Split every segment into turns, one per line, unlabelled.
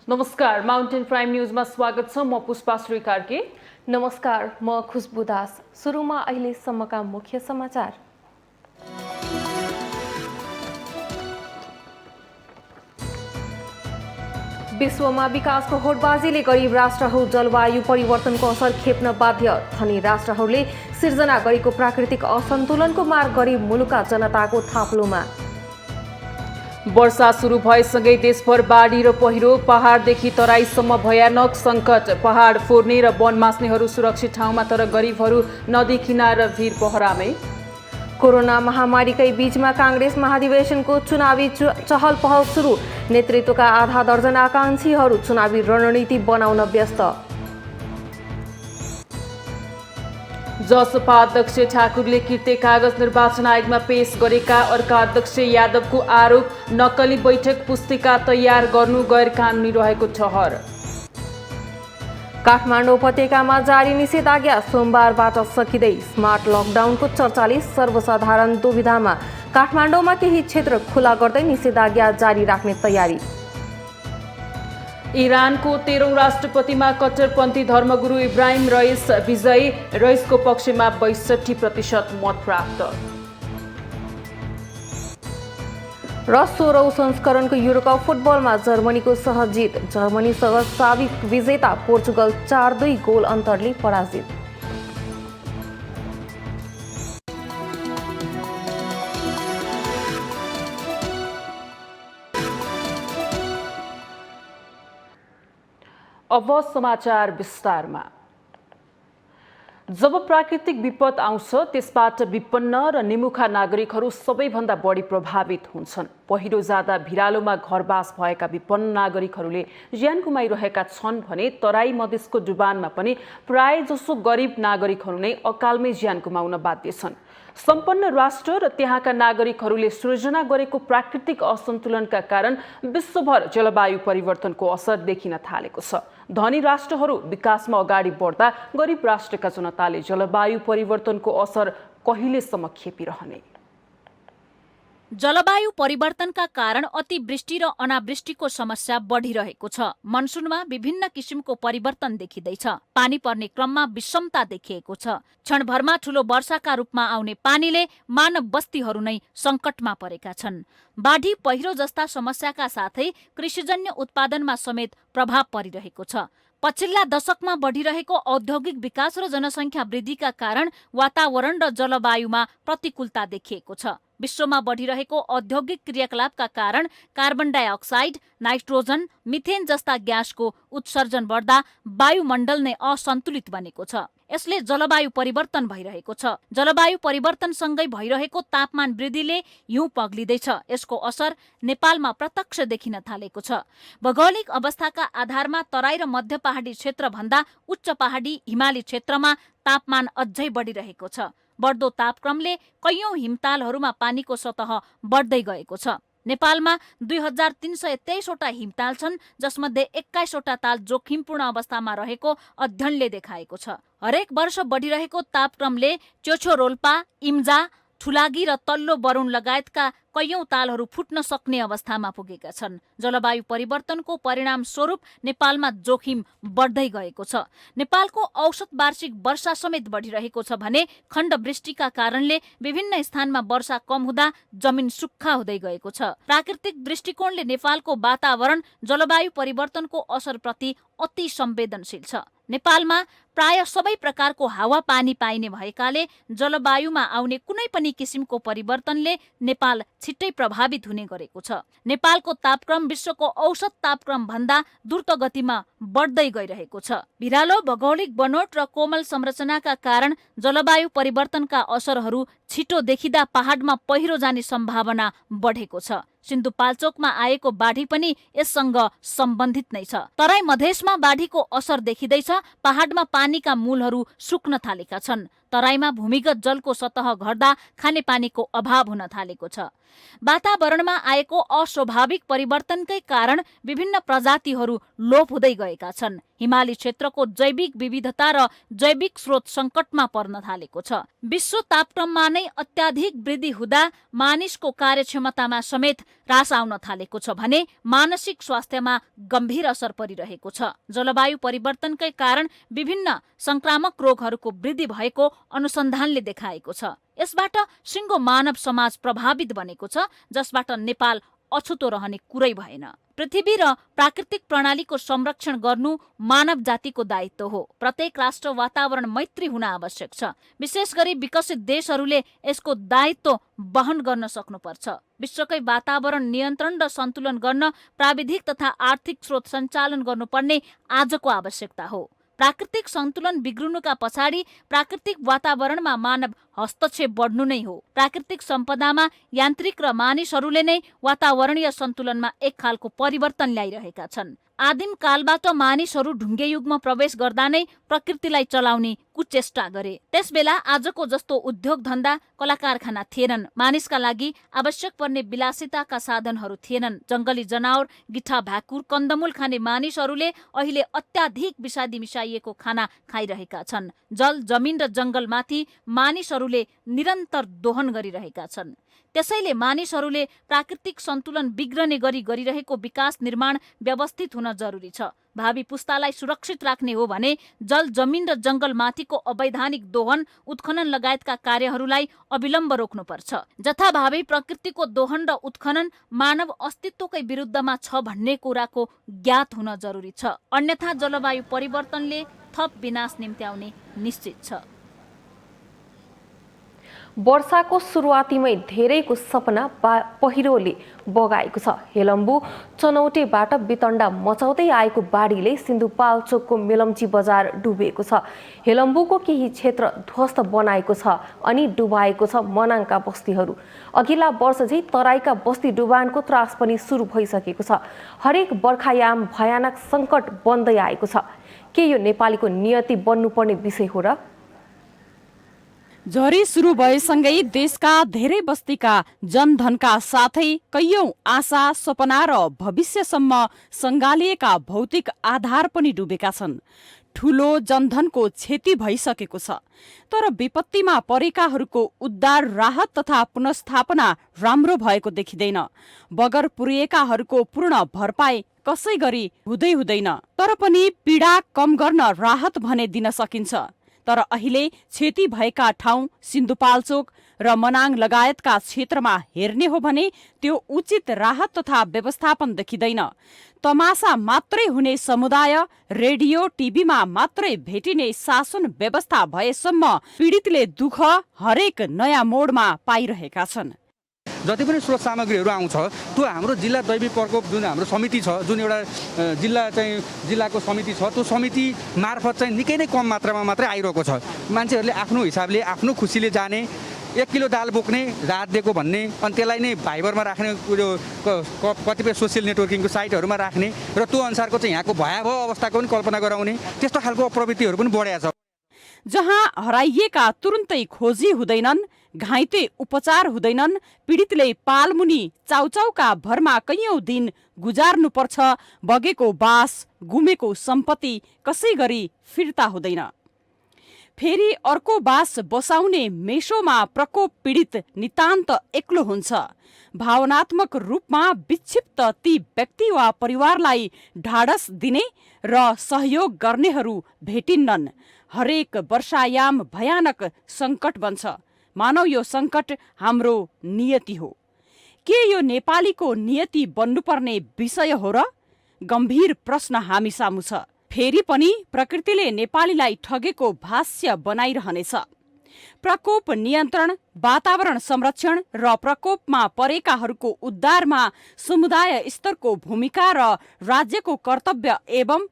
नमस्कार, mountain prime न्यूजमा स्वागत छ। म पुष्पा श्री कार्की।
नमस्कार, म खुशबु दास। सुरुमा अहिलेसम्मका मुख्य समाचार। विश्वमा विकासको होडबाजीले गरिब राष्ट्रहरू जलवायु परिवर्तनको असर खेप्न बाध्य। धनी राष्ट्रहरूले सिर्जना गरेको प्राकृतिक असन्तुलनको मार गरिब मुलुकका जनताको थाप्लोमा।
वर्षा सुरु भएसँगै देशभर बाढी र पहिरो, पहाडदेखि तराईसम्म भयानक सङ्कट। पहाड फोर्ने र वन मास्नेहरू सुरक्षित ठाउँमा, तर गरिबहरू नदी किनार भिर पहरामै।
कोरोना महामारीकै बीचमा काङ्ग्रेस महाधिवेशनको चुनावी चहल पहल सुरु। नेतृत्वका आधा दर्जन आकाङ्क्षीहरू चुनावी रणनीति बनाउन व्यस्त।
जसपा अध्यक्ष ठाकुरले किर्ते कागज निर्वाचन आयोगमा पेश गरेका अर्का अध्यक्ष यादवको आरोप, नक्कली बैठक पुस्तिका तयार गर्नु गैर कानुनी रहेको ठहर।
काठमाडौँ उपत्यकामा जारी निषेधाज्ञा सोमबारबाट सकिँदै। स्मार्ट लकडाउनको चर्चाले सर्वसाधारण दुविधामा। काठमाडौँमा केही क्षेत्र खुला गर्दै निषेधाज्ञा जारी राख्ने तयारी।
इरानको 13औं राष्ट्रपतिमा कट्टरपन्थी धर्मगुरु इब्राहिम रइस विजयी। रइसको पक्षमा 62% मत प्राप्त।
र 16औं संस्करणको युरोकप फुटबलमा जर्मनीको सहज जित। जर्मनीसँग साबिक विजेता पोर्चुगल 4-2 गोल अन्तरले पराजित।
अब समाचार विस्तारमा। जब प्राकृतिक विपद आउँछ त्यसबाट विपन्न र निमुखा नागरिकहरू सबैभन्दा बढी प्रभावित हुन्छन्। पहिरो जाँदा भिरालोमा घरबास भएका विपन्न नागरिकहरूले ज्यान गुमाइरहेका छन् भने तराई मधेसको डुबानमा पनि प्राय जसो गरिब नागरिकहरू नै अकालमै ज्यान गुमाउन बाध्य छन्। सम्पन्न राष्ट्र र त्यहाँका नागरिकहरूले सृजना गरेको प्राकृतिक असन्तुलनका कारण विश्वभर जलवायु परिवर्तनको असर देखिन थालेको छ। धनी राष्ट्रहरू विकासमा अगाडि बढ्दा गरिब राष्ट्रका जनताले जलवायु परिवर्तनको असर कहिलेसम्म खेपिरहने।
जलवायु परिवर्तनका कारण अतिवृष्टि र अनावृष्टिको समस्या बढिरहेको छ। मनसुनमा विभिन्न किसिमको परिवर्तन देखिँदैछ। पानी पर्ने क्रममा विषमता देखिएको छ। क्षणभरमा ठूलो वर्षाका रूपमा आउने पानीले मानव बस्तीहरू नै सङ्कटमा परेका छन्। बाढी, पहिरो जस्ता समस्याका साथै कृषिजन्य उत्पादनमा समेत प्रभाव परिरहेको छ। पछिल्ला दशकमा बढिरहेको औद्योगिक विकास र जनसङ्ख्या वृद्धिका कारण वातावरण र जलवायुमा प्रतिकूलता देखिएको छ। विश्वमा बढिरहेको औद्योगिक क्रियाकलापका कारण कार्बन डाइअक्साइड, नाइट्रोजन, मिथेन जस्ता ग्यासको उत्सर्जन बढ्दा वायुमण्डल नै असन्तुलित बनेको छ। यसले जलवायु परिवर्तन भइरहेको छ। जलवायु परिवर्तनसँगै भइरहेको तापमान वृद्धिले हिउँ पग्लिँदैछ। यसको असर नेपालमा प्रत्यक्ष देखिन थालेको छ। भौगोलिक अवस्थाका आधारमा तराई र मध्य पहाडी क्षेत्रभन्दा उच्च पहाडी हिमाली क्षेत्रमा तापमान अझै बढिरहेको छ। बढ्दो तापक्रमले कैयौं हिमतालहरूमा पानीको सतह बढ्दै गएको छ। नेपालमा 2323 वटा हिमताल छन्, जसमध्ये 21 वटा ताल जोखिमपूर्ण अवस्थामा रहेको अध्ययनले देखाएको छ। हरेक वर्ष बढिरहेको तापक्रमले चोछो रोल्पा, इम्जा, ठुलागी र तल्लो बरुण लगायतका कैयौं तालहरू फुट्न सक्ने अवस्थामा पुगेका छन्। जलवायु परिवर्तनको परिणाम स्वरूप नेपालमा जोखिम बढ्दै गएको छ। नेपालको औसत वार्षिक वर्षा समेत बढिरहेको छ भने खण्डवृष्टिका कारणले विभिन्न स्थानमा वर्षा कम हुँदा जमिन सुक्खा हुँदै गएको छ। प्राकृतिक दृष्टिकोणले नेपालको वातावरण जलवायु परिवर्तनको असरप्रति अति संवेदनशील छ। नेपालमा प्राय सबै प्रकारको हावापानी पाइने भएकाले जलवायुमा आउने कुनै पनि किसिमको परिवर्तनले नेपाल छिट्टै प्रभावित हुने गरेको छ। नेपालको तापक्रम विश्वको औसत तापक्रम भन्दा द्रुत गतिमा बढ्दै गइरहेको छ। भिरालो भौगोलिक बनोट र कोमल संरचनाका कारण जलवायु परिवर्तनका असरहरू छिटो देखिँदा पहाडमा पहिरो जाने सम्भावना बढेको छ। सिन्धुपाल्चोकमा आएको बाढी पनि यससँग सम्बन्धित नै छ। तराई मधेसमा बाढीको असर देखिँदैछ। पहाडमा पानीका मूलहरू सुक्न थालेका छन्। तराईमा भूमिगत जलको सतह घट्दा खानेपानीको अभाव हुन थालेको छ। वातावरणमा आएको अस्वाभाविक परिवर्तनकै कारण विभिन्न प्रजातिहरू लोप हुँदै गएका छन्। हिमाली क्षेत्रको जैविक विविधता र जैविक स्रोत सङ्कटमा पर्न थालेको छ। विश्व तापक्रममा नै अत्याधिक वृद्धि हुँदा मानिसको कार्यक्षमतामा समेत ह्रास आउन थालेको छ भने मानसिक स्वास्थ्यमा गम्भीर असर परिरहेको छ। जलवायु परिवर्तनकै कारण विभिन्न संक्रामक रोगहरूको वृद्धि भएको अनुसन्धानले देखाएको छ। यसबाट सिङ्गो मानव समाज प्रभावित बनेको छ, जसबाट नेपाल अछुतो रहने कुरै भएन। पृथ्वी र प्राकृतिक प्रणालीको संरक्षण गर्नु मानव जातिको दायित्व हो। प्रत्येक राष्ट्र वातावरण मैत्री हुन आवश्यक छ। विशेष गरी विकसित देशहरूले यसको दायित्व वहन गर्न सक्नुपर्छ। विश्वकै वातावरण नियन्त्रण र सन्तुलन गर्न प्राविधिक तथा आर्थिक स्रोत सञ्चालन गर्नुपर्ने आजको आवश्यकता हो। प्राकृतिक सन्तुलन बिग्रिनुका पछाडि प्राकृतिक वातावरणमा मानव हस्तक्षेप बढ्नु नै हो। प्राकृतिक सम्पदामा यान्त्रिक र मानिसहरूले नै वातावरणीय सन्तुलनमा एक खालको परिवर्तन ल्याइरहेका छन्। आदिम कालबाट मानिसहरू ढुङ्गे युगमा प्रवेश गर्दा नै प्रकृतिलाई चलाउने कुचेष्टा गरे। त्यसबेला आजको जस्तो उद्योग धन्दा, कला कारखाना थिएनन्। मानिसका लागि आवश्यक पर्ने विलासिताका साधनहरू थिएनन्। जङ्गली जनावर, गिठा, भ्याकुर, कन्दमूल खाने मानिसहरूले अहिले अत्याधिक विषादी मिसाइएको खाना खाइरहेका छन्। जल, जमिन र जङ्गलमाथि मानिसहरूले निरन्तर दोहन गरिरहेका छन्। त्यसैले मानिसहरूले प्राकृतिक सन्तुलन बिग्रने गरी गरिरहेको विकास निर्माण व्यवस्थित हुन जरुरी छ। भावी पुस्तालाई सुरक्षित राख्ने हो भने जल, जमिन र जङ्गलमाथिको अवैधानिक दोहन, उत्खनन लगायतका कार्यहरूलाई अविलम्ब रोक्नुपर्छ। जथाभावी प्रकृतिको दोहन र उत्खनन मानव अस्तित्वकै विरुद्धमा छ भन्ने कुराको ज्ञात हुन जरुरी छ। अन्यथा जलवायु परिवर्तनले थप विनाश निम्त्याउने निश्चित छ।
वर्षाको सुरुवातीमै धेरैको सपना पहिरोले बगाएको छ। हेलम्बु चनौटेबाट वितण्डा मचाउँदै आएको बाढीले सिन्धुपाल्चोकको मेलम्ची बजार डुबेको छ। हेलम्बुको केही क्षेत्र ध्वस्त बनाएको छ अनि डुबाएको छ मनाङका बस्तीहरू। अघिल्ला वर्ष झै तराईका बस्ती डुबानको त्रास पनि सुरु भइसकेको छ। हरेक बर्खायाम भयानक सङ्कट बन्दै आएको छ। के यो नेपालीको नियति बन्नुपर्ने विषय हो र?
झरी सुरु भएसँगै देशका धेरै बस्तीका जनधनका साथै कैयौं आशा, सपना र भविष्यसम्म सङ्गालिएका भौतिक आधार पनि डुबेका छन्। ठूलो जनधनको क्षति भइसकेको छ। तर विपत्तिमा परेकाहरूको उद्धार, राहत तथा पुनर्स्थापना राम्रो भएको देखिँदैन। बगर पुर्याएकाहरूको पूर्ण भरपाई कसै गरी हुँदैन। तर पनि पीडा कम गर्न राहत भने दिन सकिन्छ। तर अहिले क्षति भएका ठाउँ सिन्धुपाल्चोक र मनाङ लगायतका क्षेत्रमा हेर्ने हो भने त्यो उचित राहत तथा व्यवस्थापन देखिँदैन। तमासा मात्रै हुने समुदाय, रेडियो, टिभीमा मात्रै भेटिने शासन व्यवस्था भएसम्म पीडितले दुःख हरेक नयाँ मोडमा पाइरहेका छन्।
जति पनि स्रोत सामग्रीहरू आउँछ त्यो हाम्रो जिल्ला दैविक प्रकोप जुन हाम्रो समिति छ, जुन एउटा जिल्लाको समिति छ, त्यो समिति मार्फत चाहिँ निकै नै कम मात्रामा मात्रै आइरहेको छ। मान्छेहरूले आफ्नो हिसाबले आफ्नो खुसीले जाने, 1 किलो दाल बोक्ने राहत दिएको भन्ने, अनि त्यसलाई नै भाइबरमा राख्ने, कतिपय सोसियल नेटवर्किङको साइटहरूमा राख्ने र त्यो अनुसारको चाहिँ यहाँको भयावह अवस्थाको पनि कल्पना गराउने, त्यस्तो खालको प्रवृत्तिहरू पनि बढेको छ।
जहाँ हराइएका तुरुन्तै खोजी हुँदैनन्, घाइते उपचार हुँदैनन्, पीडितले पालमुनि चाउचाउका भरमा कैयौं दिन गुजार्नुपर्छ, बगेको बास, गुमेको सम्पत्ति कसै गरी फिर्ता हुँदैन। फेरि अर्को बास बसाउने मेसोमा प्रकोप पीडित नितान्त एक्लो हुन्छ। भावनात्मक रूपमा विक्षिप्त ती व्यक्ति वा परिवारलाई ढाडस दिने र सहयोग गर्नेहरू भेटिन्नन्। हरेक वर्षायाम भयानक सङ्कट बन्छ। मानौ यो सङ्कट हाम्रो नियति हो। के यो नेपालीको नियति बन्नुपर्ने विषय हो र? गम्भीर प्रश्न हामी सामु छ। फेरि पनि प्रकृतिले नेपालीलाई ठगेको भाष्य बनाइरहनेछ। प्रकोप नियन्त्रण, वातावरण संरक्षण र प्रकोपमा परेकाहरूको उद्धारमा समुदाय स्तरको भूमिका र राज्यको कर्तव्य एवं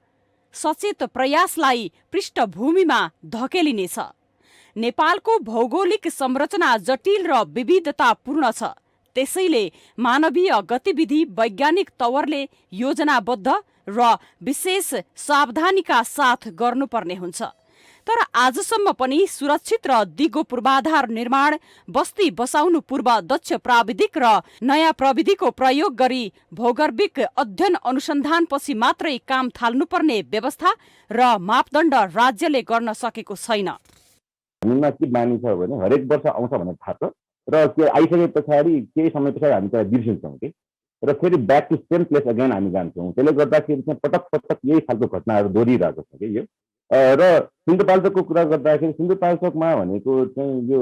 सचेत प्रयासलाई पृष्ठभूमिमा धकेलिनेछ। नेपालको भौगोलिक संरचना जटिल र विविधतापूर्ण छ। त्यसैले मानवीय गतिविधि वैज्ञानिक तवरले योजनाबद्ध र विशेष सावधानीका साथ गर्नुपर्ने हुन्छ। तर आजसम्म पनि सुरक्षित र दिगो पूर्वाधार निर्माण, बस्ती बसाउनु पूर्व दक्ष प्राविधिक र नयाँ प्रविधिको प्रयोग गरी भौगर्भिक अध्ययन अनुसन्धानपछि मात्रै काम थाल्नुपर्ने व्यवस्था र मापदण्ड राज्यले गर्न सकेको छैन।
हामीमा के बानी छ भने हरेक वर्ष आउँछ भनेर थाहा छ र के आइसके पछाडि केही समय पछाडि हामी त्यसलाई बिर्सिन्छौँ कि र फेरि back to same place again हामी जान्छौँ। त्यसले गर्दाखेरि चाहिँ पटक पटक यही खालको घटनाहरू दोहोरिरहेको छ कि यो। र सिन्धुपाल्चोकको कुरा गर्दाखेरि सिन्धुपाल्चोकमा भनेको चाहिँ यो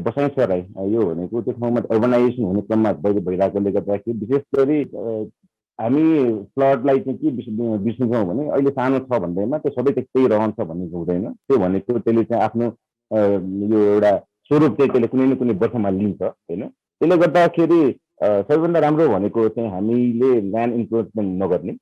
बसाइँ सराई यो भनेको त्यो ठाउँमा अर्बनाइजेसन हुने क्रममा भइरहेकोले गर्दाखेरि विशेष गरी हामी फ्लडलाई चाहिँ के बिर्सिन्छौँ भने अहिले सानो छ भन्दैमा त्यो सबै त्यस्तै रहन्छ भन्ने हुँदैन। त्यो भनेको त्यसले चाहिँ आफ्नो यो एउटा स्वरूप चाहिँ त्यसले कुनै न कुनै वर्षमा लिन्छ होइन। त्यसले गर्दाखेरि सबैभन्दा राम्रो भनेको चाहिँ हामीले ल्यान्ड इन्क्रोचमेन्ट नगर्ने।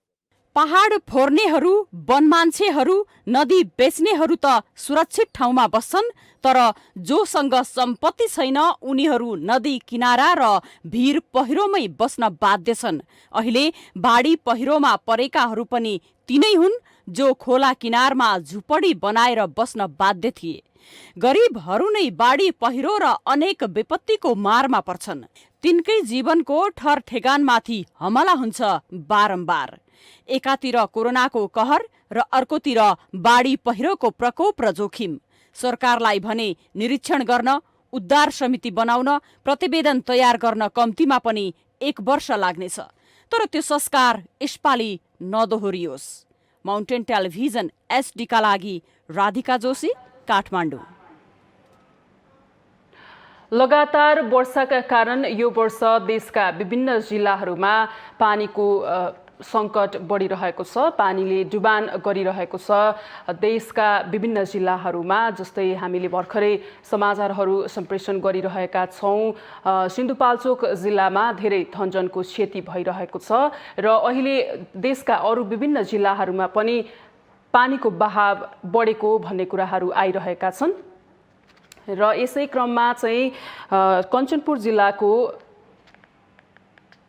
पहाड फोर्नेहरू, वन मान्छेहरू, नदी बेच्नेहरू त सुरक्षित ठाउँमा बस्छन्, तर जोसँग सम्पत्ति छैन उनीहरू नदी किनारा र भिर पहिरोमै बस्न बाध्य छन्। अहिले बाढी पहिरोमा परेकाहरू पनि तिनै हुन् जो खोला किनारमा झुपडी बनाएर बस्न बाध्य थिए। गरिबहरू नै बाढी पहिरो र अनेक विपत्तिको मारमा पर्छन्। तिनकै जीवनको ठर ठेगानमाथि हमला हुन्छ बारम्बार। एकातिर कोरोनाको कहर र अर्कोतिर बाढी पहिरोको प्रकोप र जोखिम। सरकारलाई भने निरीक्षण गर्न, उद्धार समिति बनाउन, प्रतिवेदन तयार गर्न कम्तीमा पनि 1 वर्ष लाग्नेछ। तर त्यो संस्कार यसपालि नदोहोरियोस्। माउन्टेन टेलिभिजन SD का लागि राधिका जोशी, काठमाडौँ।
लगातार वर्षाका कारण यो वर्ष देशका विभिन्न जिल्लाहरूमा पानीको सङ्कट बढिरहेको छ। पानीले डुबान गरिरहेको छ देशका विभिन्न जिल्लाहरूमा। जस्तै हामीले भर्खरै समाचारहरू सम्प्रेषण गरिरहेका छौँ। सिन्धुपाल्चोक जिल्लामा धेरै धनजनको क्षति भइरहेको छ र अहिले देशका अरू विभिन्न जिल्लाहरूमा पनि पानीको बहाव बढेको भन्ने कुराहरू आइरहेका छन्। र यसै क्रममा चाहिँ कञ्चनपुर जिल्लाको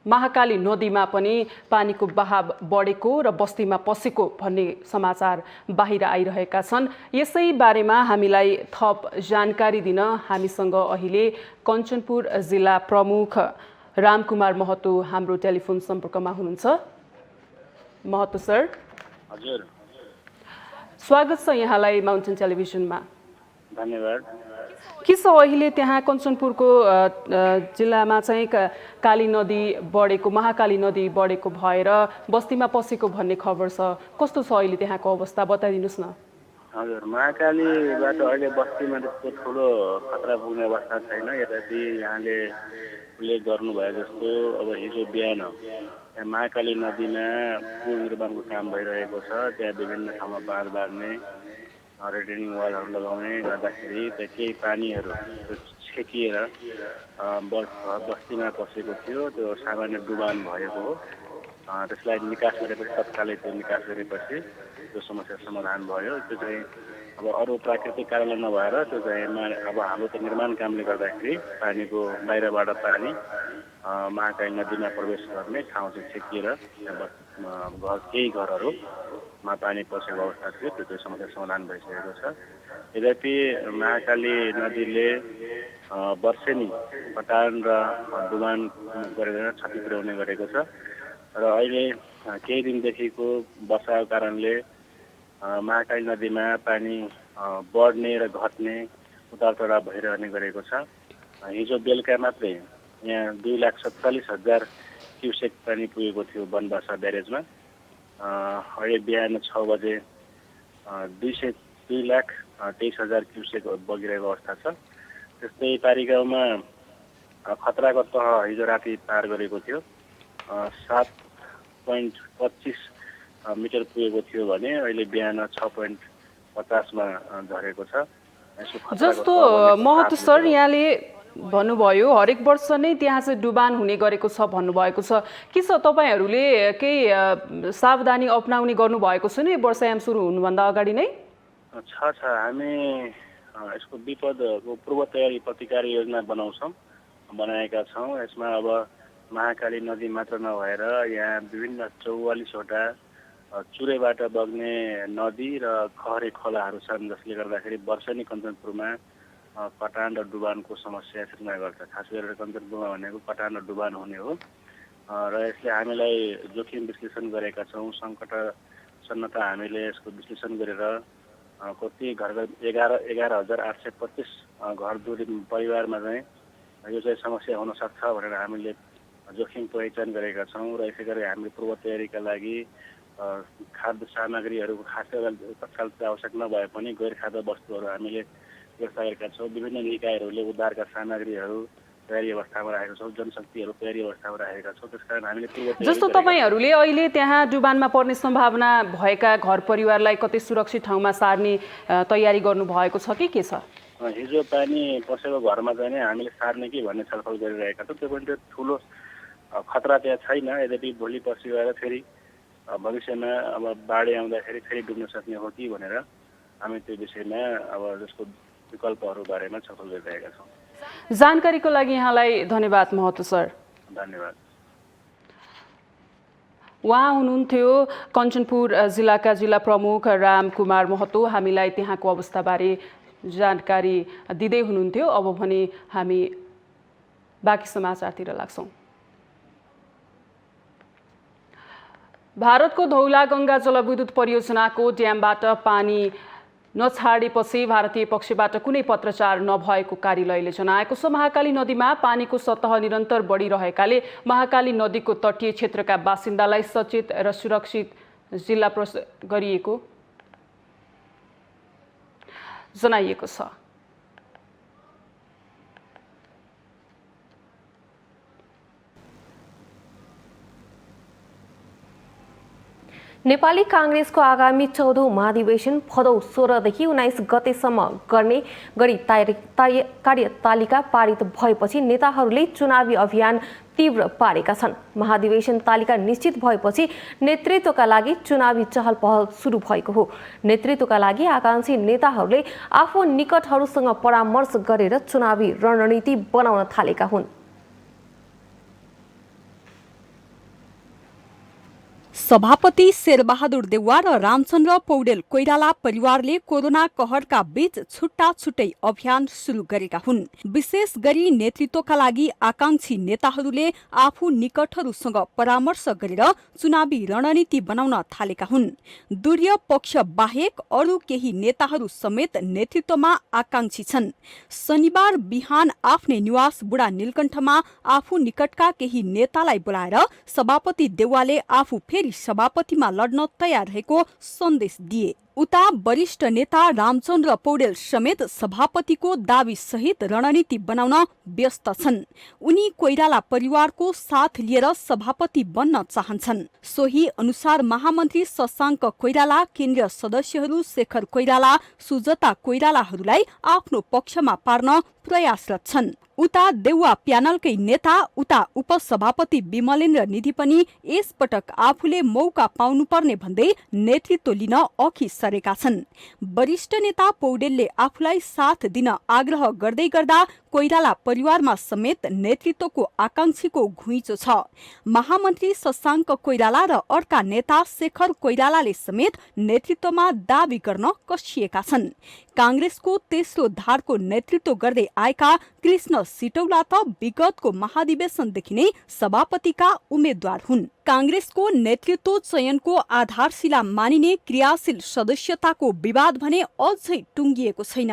महाकाली नदीमा पनि पानीको बहाव बढेको र बस्तीमा पसेको भन्ने समाचार बाहिर आइरहेका छन्। यसै बारेमा हामीलाई थप जानकारी दिन हामीसँग अहिले कञ्चनपुर जिल्ला प्रमुख रामकुमार महतो हाम्रो टेलिफोन सम्पर्कमा हुनुहुन्छ। महतो सर,
हजुर,
स्वागत छ यहाँलाई माउन्टेन टेलिभिजनमा।
धन्यवाद।
के छ अहिले त्यहाँ कञ्चनपुरको जिल्लामा चाहिँ काली नदी बढेको, महाकाली नदी बढेको भएर बस्तीमा पसेको भन्ने खबर छ। कस्तो छ अहिले त्यहाँको अवस्था, बताइदिनुहोस् न।
हजुर, महाकालीबाट अहिले बस्तीमा त्यस्तो ठुलो खतरा पुग्ने अवस्था छैन। यद्यपि यहाँले उल्लेख गर्नुभयो जस्तो अब हिजो बिहान त्यहाँ महाकाली नदीमा पुल निर्माणको काम भइरहेको छ। त्यहाँ विभिन्न ठाउँमा बाँध बाँध्ने, रिटेनिङ वालहरू लगाउने गर्दाखेरि त्यहाँ केही पानीहरू छेकिएर बस्तीमा पसेको थियो। त्यो सामान्य डुबान भएको हो। त्यसलाई निकास गरेपछि, तत्कालै त्यो निकास गरेपछि त्यो समस्या समाधान भयो। त्यो चाहिँ अब अरू प्राकृतिक कारणले नभएर त्यो चाहिँ अब हाम्रो त्यो निर्माण कामले गर्दाखेरि पानीको बाहिरबाट पानी महाकाली नदीमा प्रवेश गर्ने ठाउँ चाहिँ छेकिएर केही घरहरूमा पानी पसेको अवस्था थियो। त्यो समस्या समाधान भइसकेको छ। यद्यपि महाकाली नदीले वर्षेनी पटान र डुबान गरेर क्षति पुर्याउने गरेको छ र अहिले केही दिनदेखिको वर्षाको कारणले महाकाली नदीमा पानी बढ्ने र घट्ने, उतार चढाव भइरहने गरेको छ। हिजो बेलुका मात्रै यहाँ 2,47,000 क्युसेक पानी पुगेको थियो बनबासा ब्यारेजमा। अहिले बिहान 6 बजे 2,23,000 क्युसेक बगिरहेको अवस्था छ। त्यस्तै पारीगाउँमा खतराको तह हिजो राति पार गरेको थियो। 7.25 मिटर पुगेको थियो भने अहिले बिहान 6.50 मा झरेको छ।
जस्तो महतो सर यहाँले भन्नुभयो हरेक वर्ष नै त्यहाँ चाहिँ डुबान हुने गरेको छ भन्नुभएको छ। के छ तपाईँहरूले केही सावधानी अपनाउने गर्नुभएको छ नि वर्षायाम सुरु हुनुभन्दा अगाडि नै?
छ हामी यसको विपदको पूर्व तयारी प्रतिकार योजना बनाएका छौँ। यसमा अब महाकाली नदी मात्र नभएर यहाँ विभिन्न 44वटा चुरेबाट बग्ने नदी र खहरे खोलाहरू छन्, जसले गर्दाखेरि वर्षेनी कञ्चनपुरमा कटान र डुबानको समस्या सृजना गर्छ। खास गरेर कञ्चनपुरमा भनेको कटान र डुबान हुने हो र यसले हामीलाई जोखिम विश्लेषण गरेका छौँ। सङ्कट सन्नता हामीले यसको विश्लेषण गरेर कति घर 11,825 घरधुरी परिवारमा चाहिँ यो चाहिँ समस्या हुन सक्छ भनेर हामीले जोखिम पहिचान गरेका छौँ र यसै गरी हामीले पूर्व तयारीका लागि खाद्य सामग्रीहरूको खास तत्काल आवश्यक नभए पनि गैर खाद्य वस्तुहरू हामीले व्यवस्था गरेका छौँ। विभिन्न निकायहरूले उद्धारका सामग्रीहरू तयारी अवस्थामा राखेका छौँ, जनशक्तिहरू तयारी अवस्थामा राखेका छौँ। त्यसकारण हामीले
जस्तो तपाईँहरूले अहिले त्यहाँ डुबानमा पर्ने सम्भावना भएका घर परिवारलाई कतै सुरक्षित ठाउँमा सार्ने तयारी गर्नुभएको छ कि के छ?
हिजो पानी पसेको घरमा चाहिँ नै हामीले सार्ने कि भन्ने छलफल गरिरहेका छौँ। त्यो पनि त्यो ठुलो खतरा त्यहाँ छैन। यद्यपि भोलि पर्सि गएर फेरि भविष्यमा अब बाढी आउँदाखेरि फेरि डुब्न सक्ने हो कि भनेर हामी त्यो विषयमा अब जसको विकल्पहरू बारेमा छलफल गरिरहेका छौँ।
जानकारीको लागि यहाँलाई धन्यवाद महतो सर।
धन्यवाद।
उहाँ हुनुहुन्थ्यो कञ्चनपुर जिल्लाका जिल्ला प्रमुख रामकुमार महतो। हामीलाई त्यहाँको अवस्थाबारे जानकारी दिँदै हुनुहुन्थ्यो। अब भने हामी बाँकी समाचारतिर लाग्छौँ। भारतको धौलागङ्गा जलविद्युत परियोजनाको ड्यामबाट पानी नछाडेपछि भारतीय पक्षबाट कुनै पत्रचार नभएको कार्यालयले जनाएको छ। महाकाली नदीमा पानीको सतह निरन्तर बढिरहेकाले महाकाली नदीको तटीय क्षेत्रका बासिन्दालाई सचेत र सुरक्षित जिल्ला गरिएको जनाइएको छ।
नेपाली कांग्रेसको आगामी 14औं महाधिवेशन भदौ 16 देखि 19 गतेसम्म गर्ने गरी कार्यतालिका पारित भएपछि नेताहरूले चुनावी अभियान तीव्र पारेका छन्। महाधिवेशन तालिका निश्चित भएपछि नेतृत्वका लागि चुनावी चहल पहल सुरु भएको हो। नेतृत्वका लागि आकांक्षी नेताहरूले आफू निकटहरूसँग परामर्श गरेर चुनावी रणनीति बनाउन थालेका हुन्।
सभापति शेरबहादुर देउवा र रामचन्द्र पौडेल कोइराला परिवारले कोरोना कहरका बीच छुट्टा छुट्टै अभियान सुरु गरेका हुन्। विशेष गरी नेतृत्वका लागि आकांक्षी नेताहरूले आफू निकटहरूसँग परामर्श गरेर चुनावी रणनीति बनाउन थालेका हुन्। दूर्य पक्ष बाहेक अरू केही नेताहरू समेत नेतृत्वमा आकांक्षी छन्। शनिबार बिहान आफ्नै निवास बुढा नीलकण्ठमा आफू निकटका केही नेतालाई बोलाएर सभापति देउवाले आफू फेरि सभापतिमा लड्न तयार रहेको सन्देश दिए। उता वरिष्ठ नेता रामचन्द्र पौडेल समेत सभापतिको दावी सहित रणनीति बनाउन व्यस्त छन्। उनी कोइराला परिवारको साथ लिएर सभापति बन्न चाहन्छन्। सोही अनुसार महामन्त्री शशाङ्क कोइराला, केन्द्रीय सदस्यहरू शेखर कोइराला, सुजता कोइरालाहरूलाई आफ्नो पक्षमा पार्न प्रयासरत छन्। उता देउवा प्यानलकै नेता उता उपसभापति विमलेन्द्र निधि पनि यसपटक आफूले मौका पाउनुपर्ने भन्दै नेतृत्व लिन अघि सरेका छन्। वरिष्ठ नेता पौडेलले आफूलाई साथ दिन आग्रह गर्दै गर्दा कोइराला परिवारमा समेत नेतृत्वको आकांक्षीको घुइँचो छ। महामन्त्री शशाङ्क कोइराला र अर्का नेता शेखर कोइरालाले समेत नेतृत्वमा दावी गर्न कसिएका छन्। कांग्रेसको तेस्रो धारको नेतृत्व गर्दै आएका कृष्ण सिटौला त विगतको महाधिवेशनदेखि नै सभापतिका उम्मेद्वार हुन्। कांग्रेसको नेतृत्व चयनको आधारशिला मानिने क्रियाशील सदस्यताको विवाद भने अझै टुङ्गिएको छैन।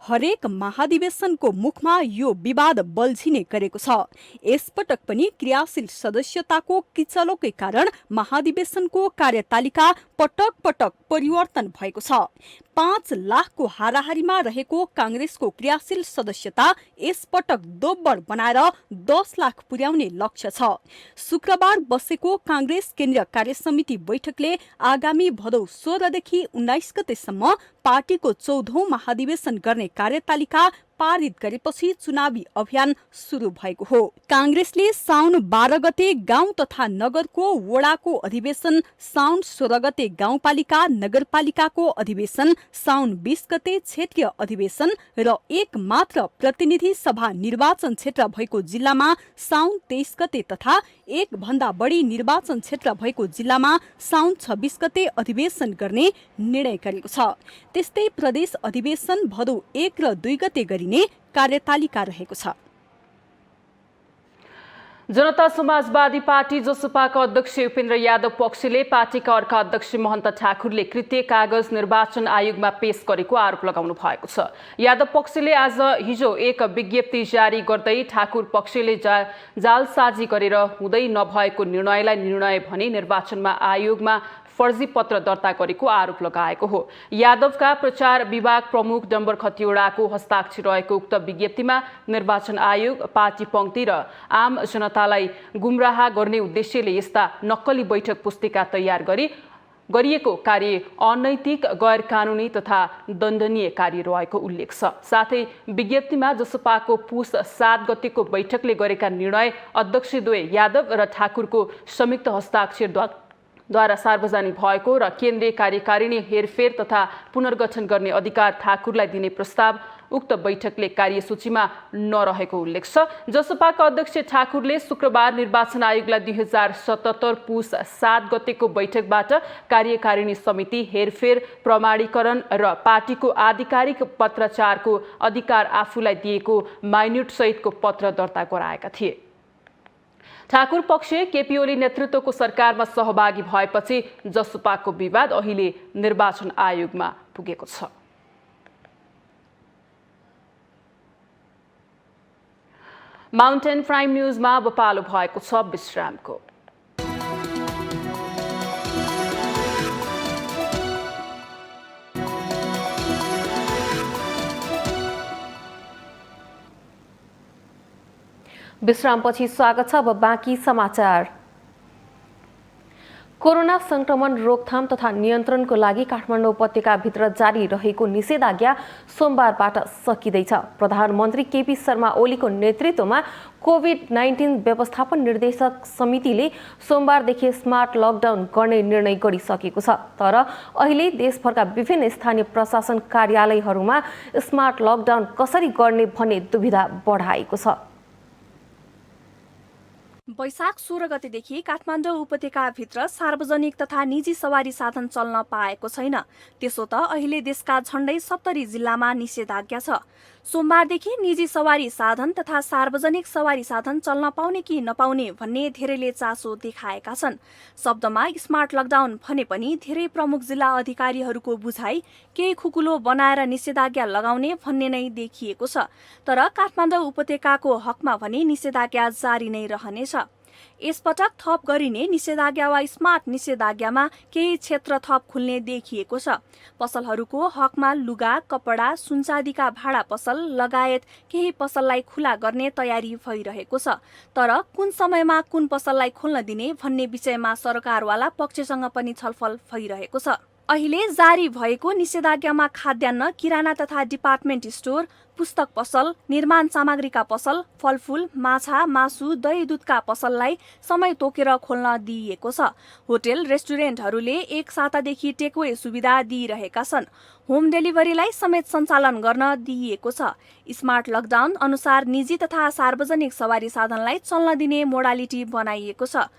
हरेक महाधिवेशनको मुखमा यो विवाद बल्झिने गरेको छ। यसपटक पनि क्रियाशील सदस्यताको किचलोकै कारण महाधिवेशनको कार्यतालिका पटक पटक परिवर्तन भएको छ। 5 लाखको हाराहारीमा रहेको कांग्रेसको क्रियाशील सदस्यता यसपटक दोब्बर बनाएर 10 लाख पुर्याउने लक्ष्य छ। शुक्रबार बसेको कांग्रेस केन्द्रीय कार्यसमिति बैठकले आगामी भदौ 16 देखि 19 गतेसम्म पार्टीको 14औं महाधिवेशन गर्ने कार्यतालिका पारित गरेपछि चुनावी अभियान सुरु भएको हो। कांग्रेसले साउन 12 गते गाउँ तथा नगरको वडाको अधिवेशन, साउन 16 गते गाउँपालिका नगरपालिकाको अधिवेशन, साउन 20 गते क्षेत्रीय अधिवेशन र एक मात्र प्रतिनिधि सभा निर्वाचन क्षेत्र भएको जिल्लामा साउन 23 गते तथा एक भन्दा बढी निर्वाचन क्षेत्र भएको जिल्लामा साउन 26 गते अधिवेशन गर्ने निर्णय गरेको छ। त्यस्तै प्रदेश अधिवेशन भदौ 1 र 2 गते गरिने कार्यतालिका रहेको छ।
जनता समाजवादी पार्टी जसपाका अध्यक्ष उपेन्द्र यादव पक्षले पार्टीका अर्का अध्यक्ष महन्त ठाकुरले कृत्य कागज निर्वाचन आयोगमा पेश गरेको आरोप लगाउनु भएको छ। यादव पक्षले आज हिजो एक विज्ञप्ति जारी गर्दै ठाकुर पक्षले जालसाजी गरेर हुँदै नभएको निर्णयलाई निर्णय भनी निर्वाचनमा आयोगमा फर्जी पत्र दर्ता गरेको आरोप लगाएको हो। यादवका प्रचार विभाग प्रमुख डम्बर खतिवड़ाको हस्ताक्षर रहेको उक्त विज्ञप्तिमा निर्वाचन आयोग पार्टी पंक्ति र आम जनतालाई गुमराह गर्ने उद्देश्यले यस्ता नक्कली बैठक पुस्तिका तयार गरिएको कार्य अनैतिक, गैर कानुनी तथा दण्डनीय कार्य रहेको उल्लेख छ। साथै विज्ञप्तिमा जसपाको पुस 7 गतेको बैठकले गरेका निर्णय अध्यक्षद्वय यादव र ठाकुरको संयुक्त हस्ताक्षरद्वारा सार्वजनिक भएको र केन्द्रीय कार्यकारिणी हेरफेर तथा पुनर्गठन गर्ने अधिकार ठाकुरलाई दिने प्रस्ताव उक्त बैठकले कार्यसूचीमा नरहेको उल्लेख छ। जसपाका अध्यक्ष ठाकुरले शुक्रबार निर्वाचन आयोगलाई 2077 पुस 7 गतेको बैठकबाट कार्यकारिणी समिति, हेरफेर, प्रमाणीकरण र पार्टीको आधिकारिक पत्राचारको अधिकार आफूलाई दिएको माइन्युट सहितको पत्र दर्ता गराएका थिए। ठाकुर पक्ष केपी ओली नेतृत्वको सरकारमा सहभागी भएपछि जसपाको विवाद अहिले निर्वाचन आयोगमा पुगेको छ। माउन्टेन प्राइम न्यूजमा अब पालो भएको छ विश्रामको।
विश्रामपछि स्वागत छ। अब बाँकी समाचार। कोरोना संक्रमण रोकथाम तथा नियन्त्रणको लागि काठमाडौँ उपत्यकाभित्र जारी रहेको निषेधाज्ञा सोमबारबाट सकिँदैछ। प्रधानमन्त्री केपी शर्मा ओलीको नेतृत्वमा कोभिड-19 व्यवस्थापन निर्देशक समितिले सोमबारदेखि स्मार्ट लकडाउन गर्ने निर्णय गरिसकेको छ। तर अहिले देशभरका विभिन्न स्थानीय प्रशासन कार्यालयहरूमा स्मार्ट लकडाउन कसरी गर्ने भन्ने दुविधा बढाएको छ।
वैशाख 16 गतेदेखि काठमाडौँ उपत्यकाभित्र सार्वजनिक तथा निजी सवारी साधन चल्न पाएको छैन। त्यसो त अहिले देशका झण्डै 70 जिल्लामा निषेधाज्ञा छ। सोमबारदेखि निजी सवारी साधन तथा सार्वजनिक सवारी साधन चल्न पाउने कि नपाउने भन्ने धेरैले चासो देखाएका छन्। शब्दमा स्मार्ट लकडाउन भने पनि धेरै प्रमुख जिल्ला अधिकारीहरूको बुझाइ केही खुकुलो बनाएर निषेधाज्ञा लगाउने भन्ने नै देखिएको छ। तर काठमाडौँ उपत्यकाको हकमा भने निषेधाज्ञा जारी नै रहनेछ। यसपटक थप गरिने निषेधाज्ञा वा स्मार्ट निषेधाज्ञामा केही क्षेत्र थप खुल्ने देखिएको छ। पसलहरूको हकमा लुगा, कपडा, सुनचाँदीका भाडा पसल लगायत केही पसललाई खुला गर्ने तयारी भइरहेको छ। तर कुन समयमा कुन पसललाई खोल्न दिने भन्ने विषयमा सरकारवाला पक्षसँग पनि छलफल भइरहेको छ। अहिले जारी भएको निषेधाज्ञामा खाद्यान्न, किराना तथा डिपार्टमेन्ट स्टोर, पुस्तक पसल, निर्माण सामग्रीका पसल, फलफूल, माछा, मासु, दही दुधका पसललाई समय तोकेर खोल्न दिइएको छ। होटेल, रेस्टुरेन्टहरूले एक सातादेखि टेकवे सुविधा दिइरहेका छन्। होम डेलिभरीलाई समेत सञ्चालन गर्न दिइएको छ। स्मार्ट लकडाउन अनुसार निजी तथा सार्वजनिक सवारी साधनलाई चल्न दिने मोडालिटी बनाइएको छ।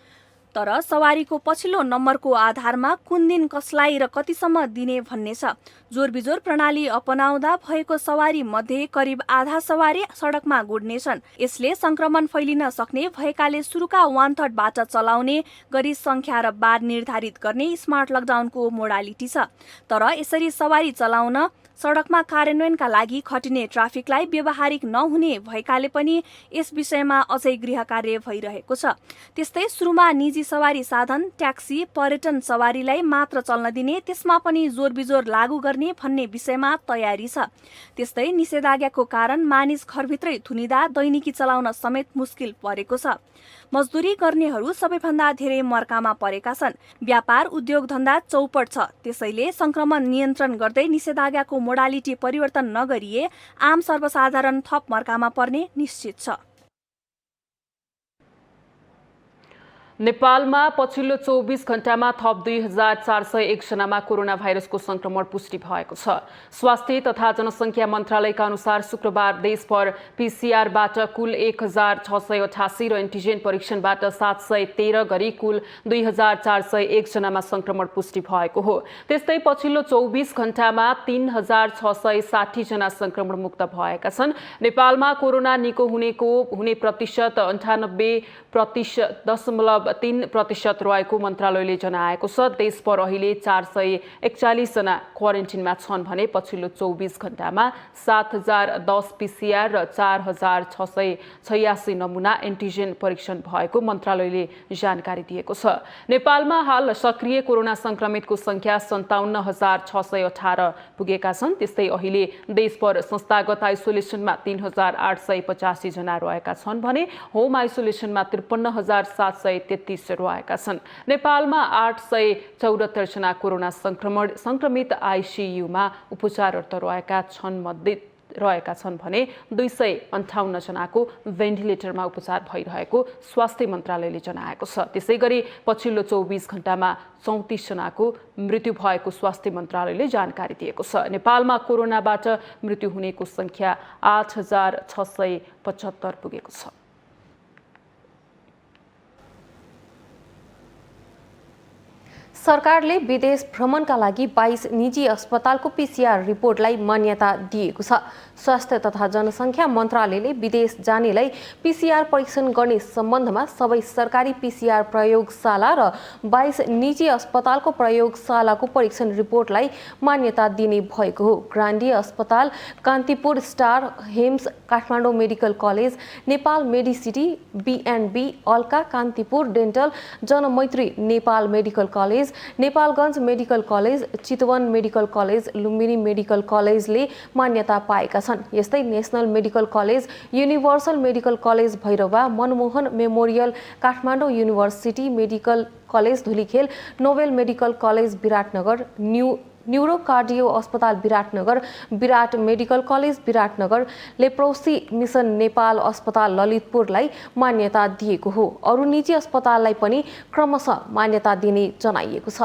तर सवारीको पछिल्लो नम्बरको आधारमा कुन दिन कसलाई र कतिसम्म दिने भन्ने छ। जोरबिजोर प्रणाली अपनाउँदा भएको सवारी मध्ये करिब आधा सवारी सडकमा गुड्नेछन्। यसले संक्रमण फैलिन सक्ने भएकाले सुरुका 1/3बाट चलाउने गरी संख्या र बार निर्धारित गर्ने स्मार्ट लकडाउनको मोडालिटी छ। तर यसरी सवारी चलाउन सडकमा कार्यान्वयनका लागि खटिने ट्राफिकलाई व्यवहारिक नहुने भएकाले पनि यस विषयमा अझै गृह कार्य भइरहेको छ। त्यस्तै सुरुमा निजी सवारी साधन, ट्याक्सी, पर्यटन सवारीलाई मात्र चल्न दिने, त्यसमा पनि जोरबिजोर लागू गर्ने भन्ने विषयमा तयारी छ। त्यस्तै निषेधाज्ञाको कारण मानिस घरभित्रै थुनिँदा दैनिकी चलाउन समेत मुस्किल परेको छ। मजदुरी गर्नेहरू सबैभन्दा धेरै मर्कामा परेका छन्। व्यापार उद्योग धन्दा चौपट छ। त्यसैले संक्रमण नियन्त्रण गर्दै निषेधाज्ञाको मोडालिटी परिवर्तन नगरिए आम सर्वसाधारण थप मर्कामा पर्ने निश्चित छ।
नेपालमा पछिल्लो 24 घण्टामा थप 2401 जनामा कोरोना भाइरसको संक्रमण पुष्टि भएको छ। स्वास्थ्य तथा जनसङ्ख्या मन्त्रालयका अनुसार शुक्रबार देशभर पीसीआरबाट कुल 1688 र एन्टिजेन परीक्षणबाट 713 गरी कुल 2401 जनामा संक्रमण पुष्टि भएको हो। त्यस्तै पछिल्लो 24 घण्टामा 3660 जना संक्रमण मुक्त भएका छन्। नेपालमा कोरोना निको हुने प्रतिशत 98.3% रहेको मन्त्रालयले जनाएको छ। देशभर अहिले 441 जना क्वारेन्टिनमा छन् भने पछिल्लो 24 घण्टामा 7010 पीसीआर र 4686 नमुना एन्टिजेन परीक्षण भएको मन्त्रालयले जानकारी दिएको छ। नेपालमा हाल सक्रिय कोरोना संक्रमितको संख्या 57618 पुगेका छन्। त्यस्तै अहिले देशभर संस्थागत आइसोलेसनमा 3885 जना रहेका छन् भने होम आइसोलेसनमा 53733 रहेका छन्। नेपालमा 874 जना कोरोना संक्रमित आइसियुमा उपचाररत रहेका छन् भने 258 जनाको भेन्टिलेटरमा उपचार भइरहेको स्वास्थ्य मन्त्रालयले जनाएको छ। त्यसैगरी पछिल्लो 24 घण्टामा 34 जनाको मृत्यु भएको स्वास्थ्य मन्त्रालयले जानकारी दिएको छ। नेपालमा कोरोनाबाट मृत्यु हुनेको संख्या 8675 पुगेको छ।
सरकारले विदेश भ्रमणका लागि 22 निजी अस्पतालको पीसीआर रिपोर्टलाई मान्यता दिएको छ। स्वास्थ्य तथा जनसङ्ख्या मन्त्रालयले विदेश जानेलाई पीसीआर परीक्षण गर्ने सम्बन्धमा सबै सरकारी पीसीआर प्रयोगशाला र 22 निजी अस्पतालको प्रयोगशालाको परीक्षण रिपोर्टलाई मान्यता दिने भएको हो। ग्रान्डी अस्पताल, Kantipur star, HAMS, Kathmandu medical college, Nepal medicity, BNB, Alka, Kantipur dental, Janamaitri Nepal medical college, Nepalgunj medical college, Chitwan medical college, Lumbini medical कलेजले मान्यता पाएका छन्। यस्तै national medical college, universal medical college Bhairahawa, Manmohan memorial Kathmandu, university medical college Dhulikhel, Nobel medical college Biratnagar, neuro cardio अस्पताल Biratnagar, Birat medical college Biratnagar, leprosy mission Nepal अस्पताल ललितपुरलाई मान्यता दिएको हो। अरू निजी अस्पताललाई पनि क्रमशः मान्यता दिने जनाइएको छ।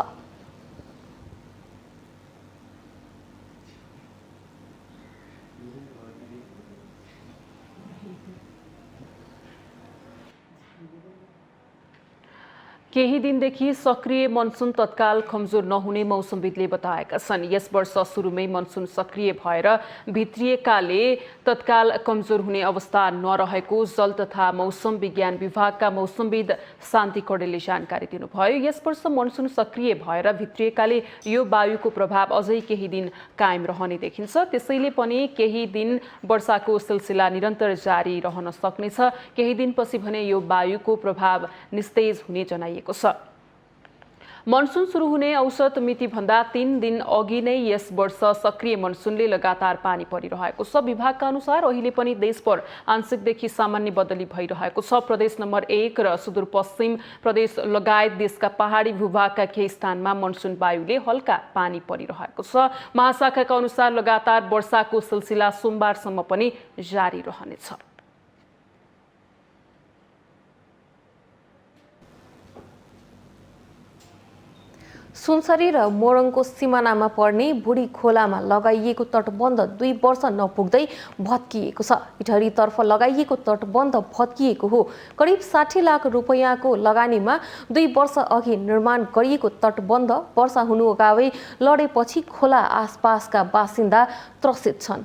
केही दिनदेखि सक्रिय मनसुन तत्काल कमजोर नहुने मौसमविदले बताएका छन्। यस वर्ष सुरुमै मनसुन सक्रिय भएर भित्रिएकाले तत्काल कमजोर हुने अवस्था नरहेको जल तथा मौसम विज्ञान विभागका मौसमविद शान्ति कडेलले जानकारी दिनुभयो। यस वर्ष मनसुन सक्रिय भएर भित्रिएकाले यो वायुको प्रभाव अझै केही दिन कायम रहने देखिन्छ। त्यसैले पनि केही दिन वर्षाको सिलसिला निरन्तर जारी रहन सक्नेछ। केही दिनपछि भने यो वायुको प्रभाव निस्तेज हुने जनाइएको छ। मनसुन सुरु हुने औसत मिति भन्दा 3 दिन अघि नै यस वर्ष सक्रिय मनसुनले लगातार पानी परिरहेको छ। विभागका अनुसार अहिले पनि देशभर आंशिकदेखि सामान्य बदली भइरहेको छ। प्रदेश नम्बर 1 र सुदूरपश्चिम प्रदेश लगायत देशका पहाडी भूभागका केही स्थानमा मनसुन वायुले हल्का पानी परिरहेको छ। महाशाखाका अनुसार लगातार वर्षाको सिलसिला सोमबारसम्म पनि जारी रहनेछ।
सुनसरी र मोरङको सिमानामा पर्ने बुढी खोलामा लगाइएको तटबन्ध 2 वर्ष नपुग्दै भत्किएको छ। इटहरीतर्फ लगाइएको तटबन्ध भत्किएको हो। करिब 60 लाख रुपैयाँको लगानीमा 2 वर्ष अघि निर्माण गरिएको तटबन्ध वर्षा हुनु अगावै लडेपछि खोला आसपासका बासिन्दा त्रसित छन्।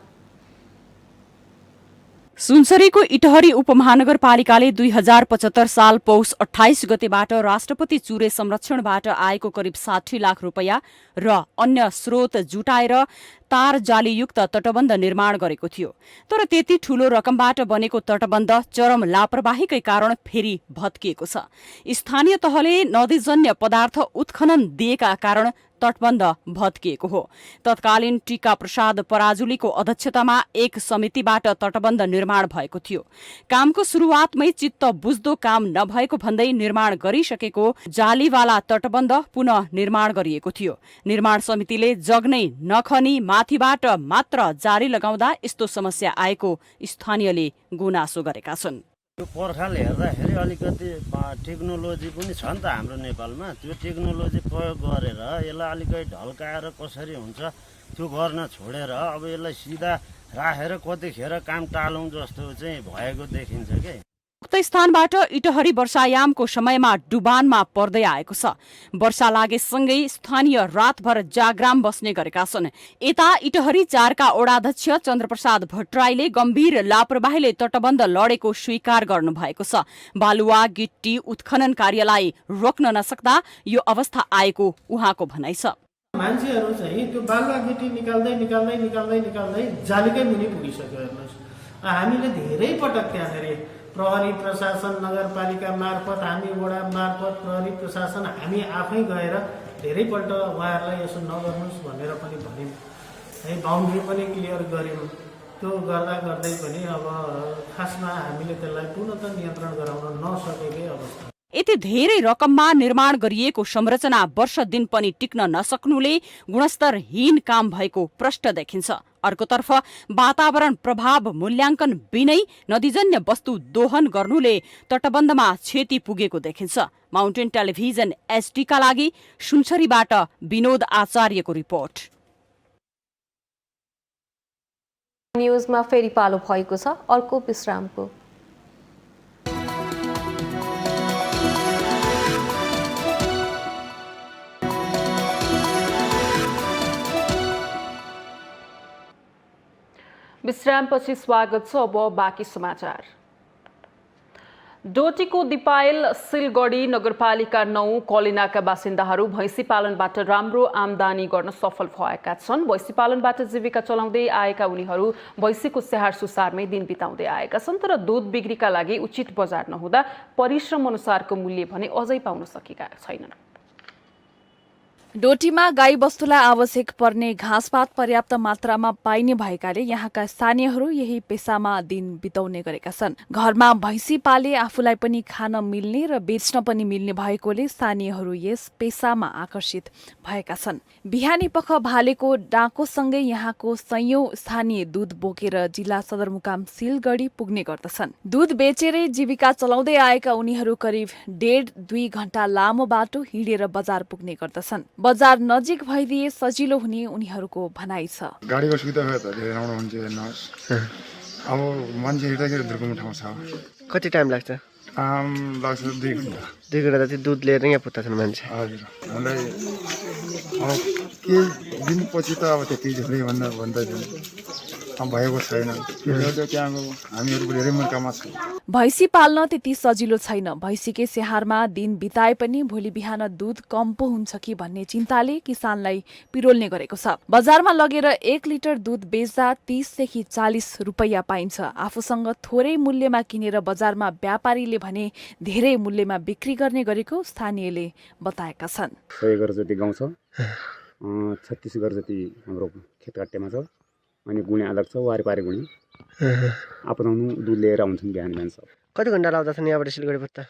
सुनसरीको इटहरी उपमहानगरपालिकाले 2075 साल पौष 28 गतेबाट राष्ट्रपति चुरे संरक्षणबाट आएको करिब 60 लाख रुपैयाँ र अन्य स्रोत जुटाएर तार जालीयुक्त तटबन्ध निर्माण गरेको थियो। तर त्यति ठूलो रकमबाट बनेको तटबन्ध चरम लापरवाहीकै कारण फेरि भत्किएको छ। स्थानीय तहले नदीजन्य पदार्थ उत्खनन दिएका कारण तटबन्ध भत्किएको हो। तत्कालीन टीका प्रसाद पराजुलीको अध्यक्षतामा एक समितिबाट तटबन्ध निर्माण भएको थियो। कामको सुरुवातमै चित्त बुझ्दो काम नभएको भन्दै निर्माण गरिसकेको जालीवाला तटबन्ध पुनः निर्माण गरिएको थियो। निर्माण समितिले जग्नै नखनी माथिबाट मात्र जाली लगाउँदा यस्तो समस्या आएको स्थानीयले गुनासो गरेका छन्।
यो पर्खाल हेर्दाखेरि अलिकति टेक्नोलोजी पनि छ नि त हाम्रो नेपालमा। त्यो टेक्नोलोजी प्रयोग गरेर यसलाई अलिकति ढल्काएर कसरी हुन्छ त्यो गर्न छोडेर अब यसलाई सिधा राखेर कतिखेर काम टालौँ जस्तो चाहिँ भएको देखिन्छ के।
उक्त स्थानबाट इटहरी वर्षायामको समयमा डुबानमा पर्दै आएको छ। वर्षा लागेसँगै स्थानीय रातभर जाग्राम बस्ने गरेका छन्। यता इटहरी 4 का ओडाध्यक्ष चन्द्रप्रसाद भट्टराईले गम्भीर लापरवाहीले तटबन्ध लडेको स्वीकार गर्नुभएको छ। बालुवा गिट्टी उत्खनन कार्यलाई रोक्न नसक्दा यो अवस्था आएको उहाँको भनाइ छ।
मान्छेहरू चाहिँ त्यो बालुवा गिट्टी निकाल्दै जालीकै मुनि पुगिसक्यो। हेर्नुहोस्, हामीले धेरै पटक त्यहाँखेरि प्रहरी प्रशासन नगरपालिका मार्फत हामी वडा मार्फत प्रहरी प्रशासन हामी आफै गएर धेरैपल्ट उहाँहरूलाई यसो नगर्नुहोस् भनेर पनि भन्यौँ है। बााउन्ड्री पनि क्लियर गऱ्यौँ। त्यो गर्दै पनि अब खासमा हामीले त्यसलाई पूर्णतः नियन्त्रण गराउन नसकेकै अवस्था।
यति धेरै रकममा निर्माण गरिएको संरचना वर्ष दिन पनि टिक्न नसक्नुले गुणस्तरहीन काम भएको प्रष्ट देखिन्छ। अर्कोतर्फ वातावरण प्रभाव मूल्याङ्कन बिनै नदीजन्य वस्तु दोहन गर्नुले तटबन्धमा क्षति पुगेको देखिन्छ। माउन्टेन टेलिभिजन एसडी का लागि सुनसरीबाट विनोद आचार्यको रिपोर्ट।
न्युजमा फेरि पालो भएको छ अर्को विश्रामको।
विश्रामपछि स्वागत छ। अब बाँकी समाचार। डोटीको दिपायल सिलगढी नगरपालिका 9 कलिनाका बासिन्दाहरू भैँसी पालनबाट राम्रो आमदानी गर्न सफल भएका छन्। भैँसी पालनबाट जीविका चलाउँदै आएका उनीहरू भैँसीको स्याहार सुसारमै दिन बिताउँदै आएका छन्। तर दूध बिक्रीका लागि उचित बजार नहुँदा परिश्रम अनुसारको मूल्य भने अझै पाउन सकेका छैनन्।
डोटीमा गाई बस्तुलाई आवश्यक पर्ने घाँसपात पर्याप्त मात्रामा पाइने भएकाले यहाँका स्थानीयहरू यही पेसामा दिन बिताउने गरेका छन्। घरमा भैँसी पाले आफूलाई पनि खान मिल्ने र बेच्न पनि मिल्ने भएकोले स्थानीयहरू यस पेसामा आकर्षित भएका छन्। बिहानी पख भालेको डाँकोसँगै यहाँको सयौं स्थानीय दूध बोकेर जिल्ला सदरमुकाम सिलगढी पुग्ने गर्दछन्। दूध बेचेरै जीविका चलाउँदै आएका उनीहरू करिब 1.5-2 घण्टा लामो बाटो हिँडेर बजार पुग्ने गर्दछन्। बजार नजिक भइदिए सजिलो हुने उनीहरूको भनाइ छ।
गाडीको सुविधा भए त धेरै राम्रो हुन्छ। हेर्नुहोस्, अब मान्छे हिँड्दाखेरि दुर्गम ठाउँ छ।
कति टाइम लाग्छ?
लाग्छ 2 घण्टा।
2 घण्टा जति दूध लिएर यहाँ पुग्छन् मान्छे।
हजुर, हामीलाई अब केही दिनपछि त अब त्यति धेरै भन्दा भएको छैन। हामीहरू धेरै मुर्कामा छौँ।
भैँसी पाल्न त्यति सजिलो छैन। भैँसीकै स्याहारमा दिन बिताए पनि भोलि बिहान दूध कम पो हुन्छ कि भन्ने चिन्ताले किसानलाई पिरोल्ने गरेको छ। बजारमा लगेर 1 लिटर दूध बेच्दा 30 देखि 40 रुपैयाँ पाइन्छ। आफूसँग थोरै मूल्यमा किनेर बजारमा व्यापारीले भने धेरै मूल्यमा बिक्री गर्ने गरेको स्थानीयले बताएका छन्।
100 घर जति गाउँ छ, 36 घर जति हाम्रो खेतकाट्यमा छ। अनि गुणे अलग छ, वारिपारि गुणे आफूसँग दूध लिएर आउँछन् बिहान बिहान सब।
कति घण्टा लाग्दछन् यहाँबाट सिलगढी पुग्दा?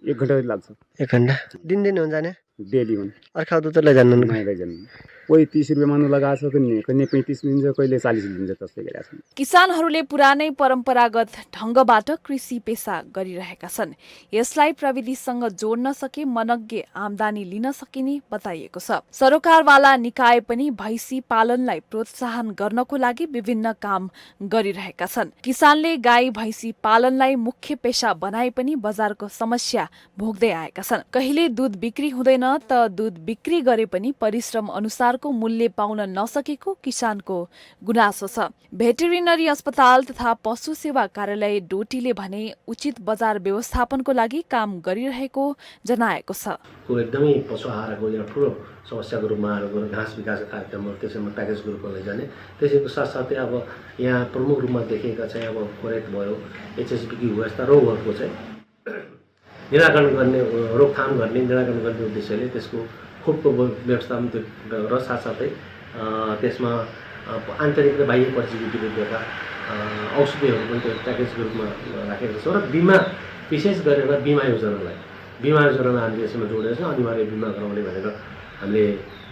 1 घण्टा लाग्छ।
1 घण्टा दिन हुन्छ जाने?
डेली हुन्।
अर्का दूध लैजान्नु?
लैजान्नु। कोही 30 रुपियाँ मान्नु लगाएको छ, कहिले 35 लिन्छ, कहिले 40 लिन्छ, त्यस्तै गरेका छन्।
किसानहरूले पुरानै परम्परागत ढङ्गबाट कृषि पेसा गरिरहेका छन्। यसलाई प्रविधिसँग जोड्न सके मनग्गे आमदानी लिन सकिने बताइएको छ। सरोकारवाला निकाय पनि भैँसी पालनलाई प्रोत्साहन गर्नको लागि विभिन्न काम गरिरहेका छन्। किसानले गाई भैँसी पालनलाई मुख्य पेशा बनाए पनि बजारको समस्या भोग्दै आएका छन्। कहिले दूध बिक्री हुँदैन त दूध बिक्री गरे पनि परिश्रम अनुसार
अनुसारको मूल्य पाउन नसकेको किसानको गुनासो छ। भेटेरिनरी अस्पताल तथा पशु सेवा कार्यालय डोटीले भने उचित बजार व्यवस्थापनको लागि काम गरिरहेको जनाएको छ।
एकदमै पशु आहारको एउटा ठुलो समस्याको रूपमा घाँस विकासको कार्यक्रमहरू त्यसैमा प्याकेजको रूपमा लैजाने, त्यसैको साथसाथै अब यहाँ प्रमुख रूपमा देखिएका चाहिँ अब कोरेट भयो, एचएसपी हो, यस्ता रोगहरूको चाहिँ निराकरण गर्ने, रोकथाम गर्ने, निराकरण गर्ने उद्देश्यले त्यसको खोपको व्यवस्थापन र साथसाथै त्यसमा आन्तरिक र बाह्य परिस्थिति विरुद्धका औषधिहरू पनि त्यो प्याकेजको रूपमा राखेको छ। र बिमा, विशेष गरेर बिमा योजनालाई हामीले यसमा जोडेर अनिवार्य बिमा गराउने भनेर हामीले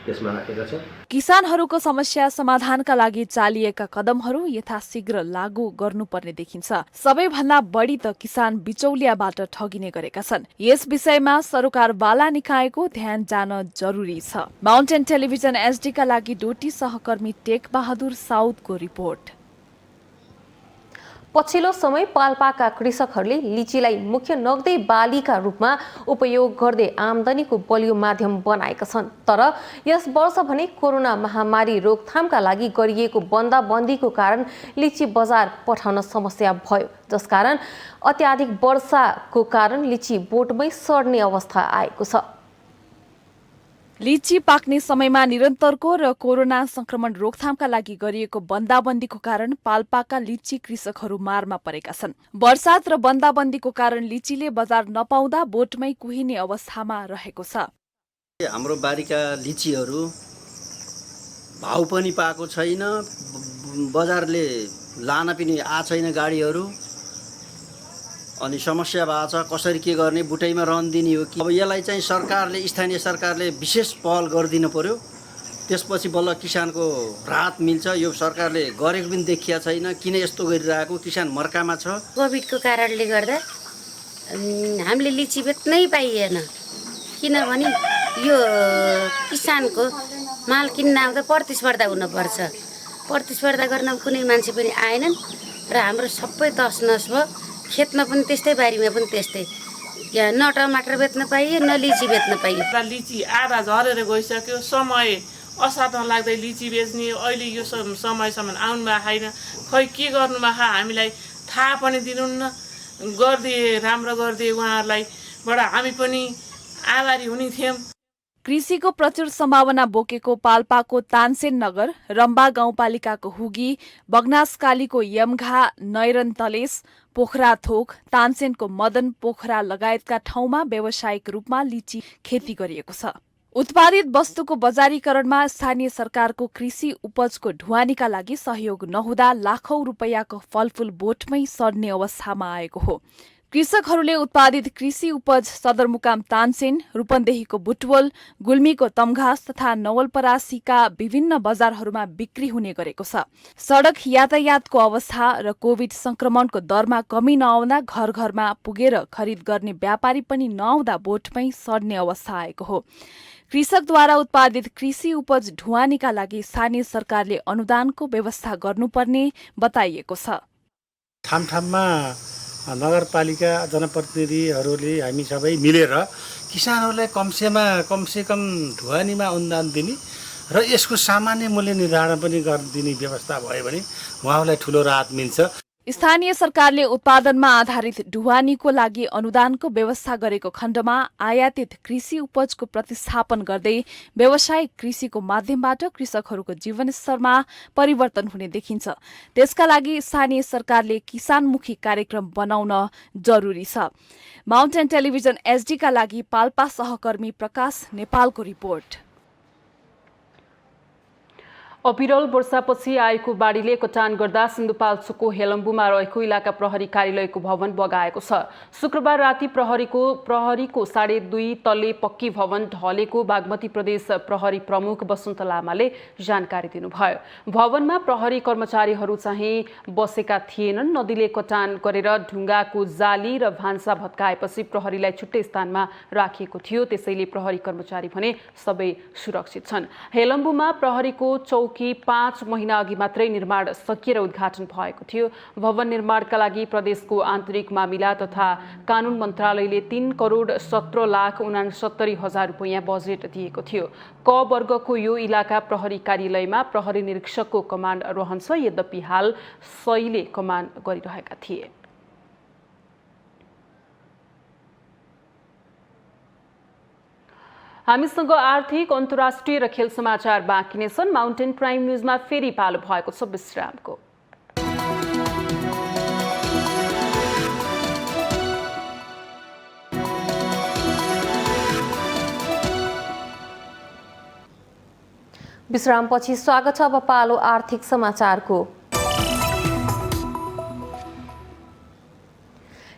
त्यसमा राखेका छौँ।
किसानहरूको समस्या समाधानका लागि चालिएका कदमहरू यथाशीघ्र लागू गर्नुपर्ने देखिन्छ। सबैभन्दा बढी त किसान बिचौलियाबाट ठगिने गरेका छन्। यस विषयमा सरकारवाला निकायको ध्यान जान जरुरी छ। माउन्टेन टेलिभिजन एसडीका लागि डोटी सहकर्मी टेक बहादुर साउदको रिपोर्ट।
पछिल्लो समय पाल्पाका कृषकहरूले लिचीलाई मुख्य नगदी बालीका रूपमा उपयोग गर्दै आमदानीको बलियो माध्यम बनाएका छन्। तर यस वर्ष भने कोरोना महामारी रोकथामका लागि गरिएको बन्दाबन्दीको कारण लिची बजार पठाउन समस्या भयो, जसकारण अत्याधिक वर्षाको कारण लिची बोटमै सड्ने अवस्था आएको छ।
लिची पाक्ने समयमा निरन्तरको र कोरोना संक्रमण रोकथामका लागि गरिएको बन्दाबन्दीको कारण पाल्पाका लिची कृषकहरू मारमा परेका छन्। वर्षात र बन्दाबन्दीको कारण लिचीले बजार नपाउँदा बोटमै कुहिने अवस्थामा रहेको छ।
हाम्रो बारीका लिचीहरू भाउ पनि पाएको छैन, बजारले लान पनि छैन गाडीहरू, अनि समस्या भएको छ। कसरी के गर्ने, बुटैमा रहन दिने हो कि? अब यसलाई चाहिँ सरकारले, स्थानीय सरकारले विशेष पहल गरिदिनु पर्यो, त्यसपछि बल्ल किसानको राहत मिल्छ। यो सरकारले गरेको पनि देखिया छैन। किन यस्तो गरिरहेको? किसान मर्कामा छ।
कोभिडको कारणले गर्दा हामीले लिची बेच्नै पाइएन, किनभने यो किसानको माल किन्न आउँदा प्रतिस्पर्धा हुनुपर्छ। प्रतिस्पर्धा गर्न कुनै मान्छे पनि आएनन् र हाम्रो सबै तसनस भयो। खेतमा पनि त्यस्तै, बारीमा पनि त्यस्तै, न टमाटर बेच्न पाइयो न लिची बेच्न पाइयो।
लिची आधा झरेर गइसक्यो। समय असाध्य लाग्दै लिची बेच्ने अहिले यो समयसम्म आउनु भएको छैन। खै के गर्नु भएको हामीलाई थाहा पनि दिनुहुन्न। गरिदिए, राम्रो गरिदिए उहाँहरूलाई बाट हामी पनि आभारी हुने थियौँ।
कृषिको प्रचुर सम्भावना बोकेको पाल्पाको तानसेन नगर, रम्बा गाउँपालिकाको हुगी, बगनासकालीको यमघा, नैरन तलेस, पोखरा थोक, तानसेनको मदन पोखरा लगायतका ठाउँमा व्यावसायिक रूपमा लिची खेती गरिएको छ। उत्पादित वस्तुको बजारीकरणमा स्थानीय सरकारको कृषि उपजको ढुवानीका लागि सहयोग नहुँदा लाखौं रुपैयाँको फलफूल बोटमै सड्ने अवस्थामा आएको हो। कृषकहरूले उत्पादित कृषि उपज सदरमुकाम तानसेन, रूपन्देहीको बुटवल, गुल्मीको तमघास तथा नवलपरासीका विभिन्न बजारहरूमा बिक्री हुने गरेको छ। सड़क यातायातको अवस्था र कोभिड संक्रमणको दरमा कमी नआउँदा घर घरमा पुगेर खरिद गर्ने व्यापारी पनि नआउँदा बोटमै सड्ने अवस्था आएको हो। कृषकद्वारा उत्पादित कृषि उपज ढुवानीका लागि स्थानीय सरकारले अनुदानको व्यवस्था गर्नुपर्ने बताइएको छ।
ठाम ठाममा नगरपालिका जनप्रतिनिधिहरूले हामी सबै मिलेर किसानहरूलाई कमसेकम ढुवानीमा अनुदान दिने र यसको सामान्य मूल्य निर्धारण पनि गरिदिने व्यवस्था भयो भने उहाँहरूलाई ठुलो राहत मिल्छ।
स्थानीय सरकारले उत्पादनमा आधारित ढुवानीको लागि अनुदानको व्यवस्था गरेको खण्डमा आयातित कृषि उपजको प्रतिस्थापन गर्दै व्यावसायिक कृषिको माध्यमबाट कृषकहरूको जीवनस्तरमा परिवर्तन हुने देखिन्छ। त्यसका लागि स्थानीय सरकारले किसानमुखी कार्यक्रम बनाउन जरुरी छ। माउन्टेन टेलिभिजन एसडीका लागि पाल्पा सहकर्मी प्रकाश नेपालको रिपोर्ट।
अविरल वर्षापछि आएको बाढीले कटान गर्दा सिन्धुपाल्चोकको हेलम्बुमा रहेको इलाका प्रहरी कार्यालयको भवन बगाएको छ। शुक्रबार राति प्रहरीको 2.5 तले पक्की भवन ढलेको बागमती प्रदेश प्रहरी प्रमुख वसन्त लामाले जानकारी दिनुभयो। भवनमा प्रहरी कर्मचारीहरू चाहिँ बसेका थिएनन्। नदीले कटान गरेर ढुङ्गाको जाली र भान्सा भत्काएपछि प्रहरीलाई छुट्टै स्थानमा राखिएको थियो। त्यसैले प्रहरी कर्मचारी भने सबै सुरक्षित छन्। हेलम्बुमा प्रहरीको चौकी 5 महिना अघि मात्रै निर्माण सकिएर उद्घाटन भएको थियो। भवन निर्माणका लागि प्रदेशको आन्तरिक मामिला तथा कानुन मन्त्रालयले 3,17,69,000 रुपैयाँ बजेट दिएको थियो। क वर्गको यो इलाका प्रहरी कार्यालयमा प्रहरी निरीक्षकको कमान्ड रहन्छ। यद्यपि हाल सहीले कमान्ड गरिरहेका थिए। हामीसँग आर्थिक, अन्तर्राष्ट्रिय र खेल समाचार बाँकी नै छन्। माउन्टेन प्राइम न्युजमा फेरि पालो भएको छ विश्रामको।
विश्रामपछि स्वागत छ। अब पालो आर्थिक समाचारको।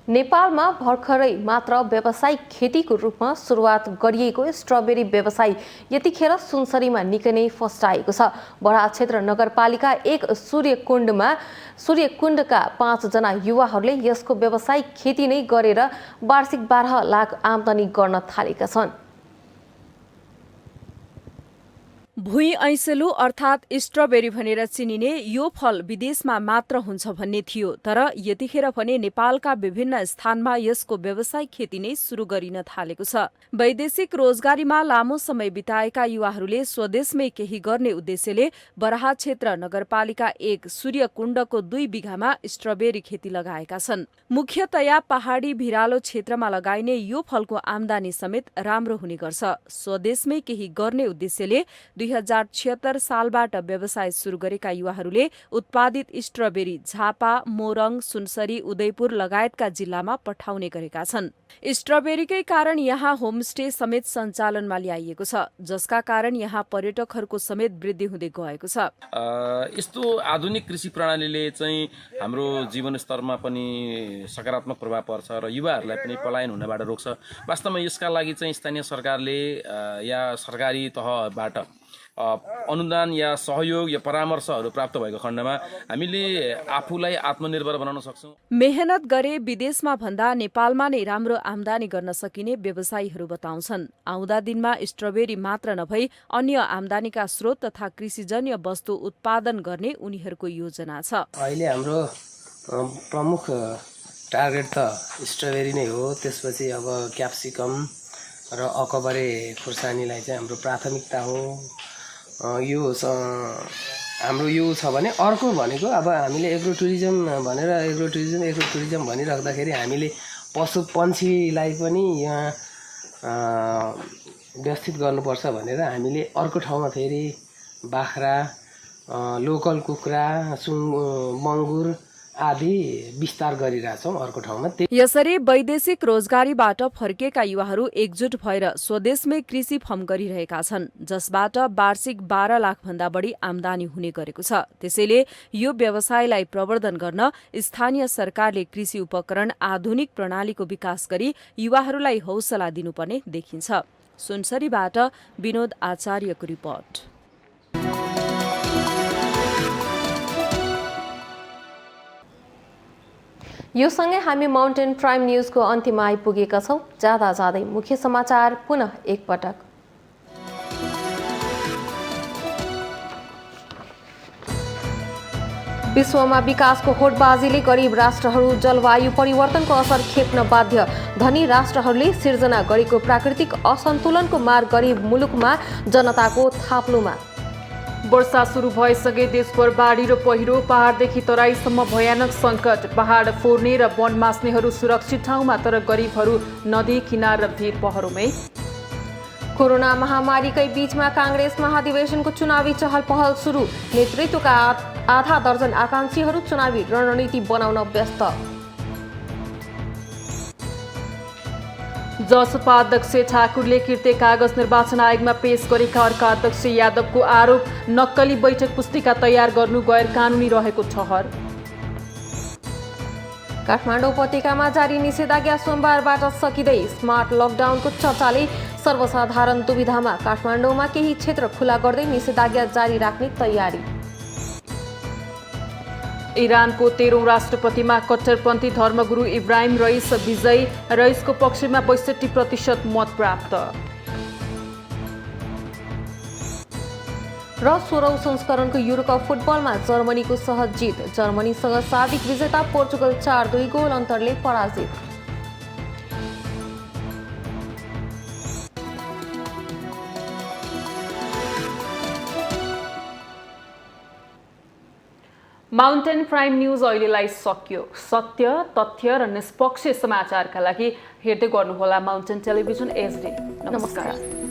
नेपालमा भर्खरै मात्र व्यावसायिक खेतीको रूपमा सुरुवात गरिएको स्ट्रबेरी व्यवसाय यतिखेर सुनसरीमा निकै नै फस्टाएको छ। बडा क्षेत्र नगरपालिका 1 सूर्यकुण्डका 5 जना युवाहरूले यसको व्यावसायिक खेती नै गरेर वार्षिक 12 लाख आम्दानी गर्न थालेका छन्।
भुइँ ऐसेलु अर्थात् स्ट्रबेरी भनेर चिनिने यो फल विदेशमा मात्र हुन्छ भन्ने थियो, तर यतिखेर भने नेपालका विभिन्न स्थानमा यसको व्यावसायिक खेती नै सुरु गरिन थालेको छ। वैदेशिक रोजगारीमा लामो समय बिताएका युवाहरूले स्वदेशमै केही गर्ने उद्देश्यले बराहा क्षेत्र नगरपालिका 1 सूर्यकुण्डको 2 बिघामा स्ट्रबेरी खेती लगाएका छन्। मुख्यतया पहाडी भिरालो क्षेत्रमा लगाइने यो फलको आम्दानी समेत राम्रो हुने गर्छ। स्वदेशमै केही गर्ने उद्देश्यले 2076 सालबाट व्यवसाय सुरु गरेका युवाहरूले उत्पादित स्ट्रबेरी झापा, मोरङ, सुनसरी, उदयपुर लगायतका जिल्लामा पठाउने गरेका छन्। स्ट्रबेरीकै कारण यहाँ होमस्टे समेत सञ्चालनमा ल्याइएको छ, जसका कारण यहाँ पर्यटकहरूको समेत वृद्धि हुँदै गएको छ।
यस्तो आधुनिक कृषि प्रणालीले चाहिँ हाम्रो जीवनस्तरमा पनि सकारात्मक प्रभाव पर्छ र युवाहरूलाई पनि पलायन हुनबाट रोक्छ। वास्तवमा यसका लागि चाहिँ स्थानीय सरकारले या सरकारी तहबाट अनुदान या सहयोग या परामर्शहरू प्राप्त भएको खण्डमा हामीले आफूलाई आत्मनिर्भर बनाउन सक्छौँ।
मेहनत गरे विदेशमा भन्दा नेपालमा नै राम्रो आम्दानी गर्न सकिने व्यवसायीहरू बताउँछन्। आउँदा दिनमा स्ट्रबेरी मात्र नभई अन्य आम्दानीका स्रोत तथा कृषिजन्य वस्तु उत्पादन गर्ने उनीहरूको योजना छ।
अहिले हाम्रो प्रमुख टार्गेट त स्ट्रबेरी नै हो। त्यसपछि अब क्याप्सिकम र अकबरे खुर्सानीलाई चाहिँ हाम्रो प्राथमिकता हो। यो हाम्रो यो छ भने अर्को भनेको अब हामीले एग्रो टुरिज्म भनिराख्दाखेरि हामीले पशु पन्छीलाई पनि यहाँ व्यवस्थित गर्नुपर्छ भनेर हामीले अर्को ठाउँमा फेरि बाख्रा, लोकल कुखुरा, मङ्गुर आदि विस्तार गरिरहेछौँ अर्को ठाउँमा।
यसरी वैदेशिक रोजगारीबाट फर्केका युवाहरू एकजुट भएर स्वदेशमै कृषि फर्म गरिरहेका छन्, जसबाट वार्षिक 12 लाख भन्दा बढी आम्दानी हुने गरेको छ। त्यसैले यो व्यवसायलाई प्रवर्धन गर्न स्थानीय सरकारले कृषि उपकरण आधुनिक प्रणालीको विकास गरी युवाहरूलाई हौसला दिनुपर्ने देखिन्छ। सुनसरीबाट विनोद आचार्यको रिपोर्ट।
यो सँगै हामी माउन्टेन प्राइम न्युजको अन्त्यमा आइपुगेका छौँ। जाँदै मुख्य समाचार पुनः एकपटक। विश्वमा विकासको होडबाजीले गरिब राष्ट्रहरू जलवायु परिवर्तनको असर खेप्न बाध्य। धनी राष्ट्रहरूले सिर्जना गरेको प्राकृतिक असन्तुलनको मार गरिब मुलुकमा जनताको थाप्लोमा।
वर्षा सुरु भएसँगै देशभर बाढी र पहिरो, पहाडदेखि तराईसम्म भयानक सङ्कट। पहाड फोर्ने र वन मास्नेहरू सुरक्षित ठाउँमा, तर गरिबहरू नदी किनार र भिर पहरोमै। कोरोना महामारीकै बीचमा काङ्ग्रेस महाधिवेशनको चुनावी चहल पहल सुरु। नेतृत्वका आधा दर्जन आकांक्षीहरू चुनावी रणनीति बनाउन व्यस्त। जसपा अध्यक्ष ठाकुरले किर्ते कागज निर्वाचन आयोगमा पेश गरेका अर्का अध्यक्ष यादवको आरोप, नक्कली बैठक पुस्तिका तयार गर्नु गैर कानुनी रहेको ठहर।
काठमाडौँ उपत्यकामा जारी निषेधाज्ञा सोमबारबाट सकिँदै। स्मार्ट लकडाउनको चर्चाले सर्वसाधारण दुविधामा। काठमाडौँमा केही क्षेत्र खुला गर्दै निषेधाज्ञा जारी राख्ने तयारी।
इरानको 13औं राष्ट्रपतिमा कट्टरपन्थी धर्मगुरु इब्राहिम रइस विजयी। रइसको पक्षमा 62% मत प्राप्त।
र 16औं संस्करणको युरोकप फुटबलमा जर्मनीको सहज जित। जर्मनीसँग साबिक विजेता पोर्चुगल 4-2 गोल अन्तरले पराजित।
माउन्टेन प्राइम न्यूज अहिलेलाई सकियो। सत्य, तथ्य र निष्पक्ष समाचारका लागि हेर्दै गर्नुहोला माउन्टेन टेलिभिजन HD। नमस्कार।